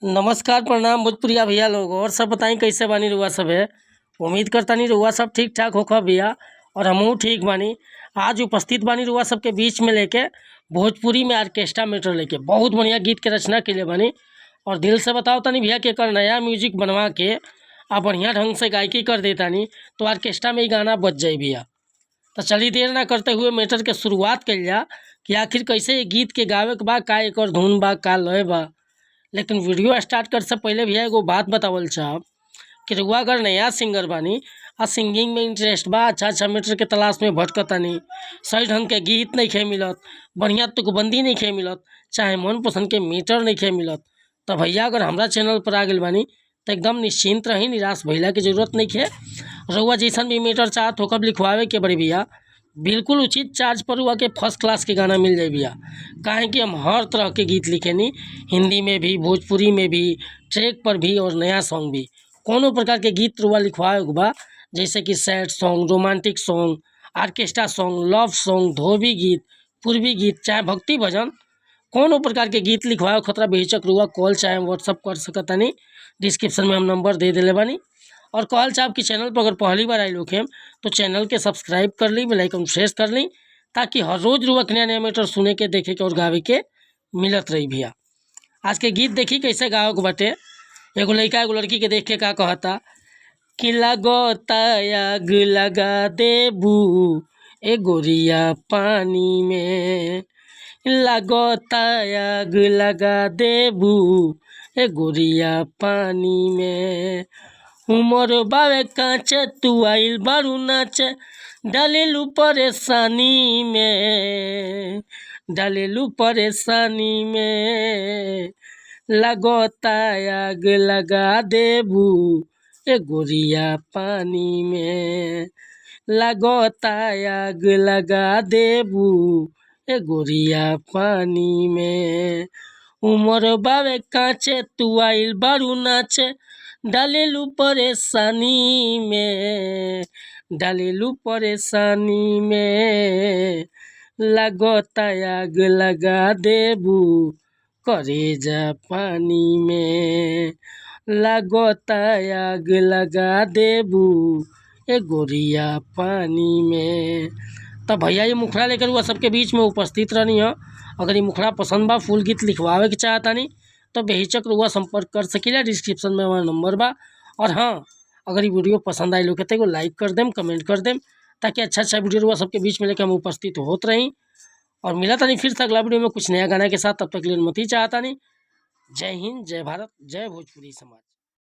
नमस्कार प्रणाम भोजपुरिया भैया लोग। और सब बताई कैसे बानी रुआ सब है। उम्मीद करता नहीं रुआ सब ठीक ठाक होखा भैया और हमहू ठीक बानी। आज उपस्थित बानी रुआ सबके बीच में लेके भोजपुरी में ऑर्केस्ट्रा मैटर लेके बहुत बढ़िया गीत के रचना के लिए बानी। और दिल से बताओ तनी भैया कि एकर नया म्यूजिक बनवा के आ बढ़िया ढंग से गायकी कर देता नहीं तो ऑर्केस्ट्रा में ही गाना बज जाए भैया। तो चलिए देर ना करते हुए मैटर के शुरुआत कल जा कि आखिर कैसे ये गीत के गावे के बा, का एकर धुन बा, का लय बा। लेकिन वीडियो स्टार्ट कर से पहले भैया एगो बात बतावल चाहब कि रुआ अगर नया सिंगर बानी आ सिंगिंग में इंटरेस्ट बा, अच्छा मैटर के तलाश में भटकतानी, सही ढंग के गीत नहीं खे मिलत, बढ़िया तुकबंदी नहीं खे मिलत, चाहे मन पसंद के मीटर नहीं खे मिलत, तो भैया अगर हमारा चैनल पर आ गए बानी तो एकदम निश्चिंत रही, निराश भैला की जरूरत नहीं है। रुआ जैसन भी मीटर चाहत हो कब लिखवावे के बड़ी भैया बिल्कुल उचित चार्ज पर हुआ के फर्स्ट क्लास के गाना मिल जाए भैया। काहे कि हम हर तरह के गीत लिखेनी, हिंदी में भी, भोजपुरी में भी, ट्रैक पर भी और नया सॉन्ग भी। कोनो प्रकार के गीत रुआ लिखवाए के बा, जैसे कि sad song, romantic song, orchestra song, love song, धोबी गीत, पूर्वी गीत, चाहे भक्ति भजन, कोनो प्रकार के गीत लिखवाए खतरा बेहिचक रुआ कॉल चाहे व्हाट्सअप कर सकतानी। डिस्क्रिप्शन में हम नंबर दे दिले बानी। और कॉल चाहे कि चैनल पर अगर पहली बार आई लोग हैं तो चैनल के सब्सक्राइब कर ली, बेल आइकन प्रेस कर ली, ताकि हर रोज रुआ नया नया मैटर सुने के, देखे के और गावे के मिलत रही भैया। आज के गीत देखी कैसे गावे के बाटे। एगो लड़का एगो लड़की के देख के का कहता कि लगता आग लगा देबू ए गोरिया पानी में, लगता आग लगा देबू ए गोरिया पानी में, उमर बावे काचे तू आइल बारू नाचे, डालेलू परेशानी में, डालेलू परेशानी में, लगता आग लगा देबू ए गोरिया पानी में, लगता आग लगा देबू ए गोरिया पानी में, उमर बावे काचे तू आइल बारू नाचे, डालेलू परेशानी में, डालेलू परेशानी में, लगता आग लगा देबू करेजा पानी में, लगता आग लगा देबू ए गोरिया पानी में। तब भैया ये मुखड़ा लेकर हुआ सबके बीच में उपस्थित रहनी है। अगर ये मुखड़ा पसंद बा, फुल गीत लिखवावे के चाहता नहीं तो बेहिचक रुआ संपर्क कर सकीला। डिस्क्रिप्शन में हमारा नंबर बा। और हाँ, अगर ये वीडियो पसंद आई लोग कहते को लाइक कर देम, कमेंट कर देम, ताकि अच्छा वीडियो रुआ सबके बीच में लेकर हम उपस्थित होत रही। और मिला था नहीं फिर से अगला वीडियो में कुछ नया गाना के साथ। तब तक के लिए अनुमति चाहता नहीं। जय हिंद, जय भारत, जय भोजपुरी समाज।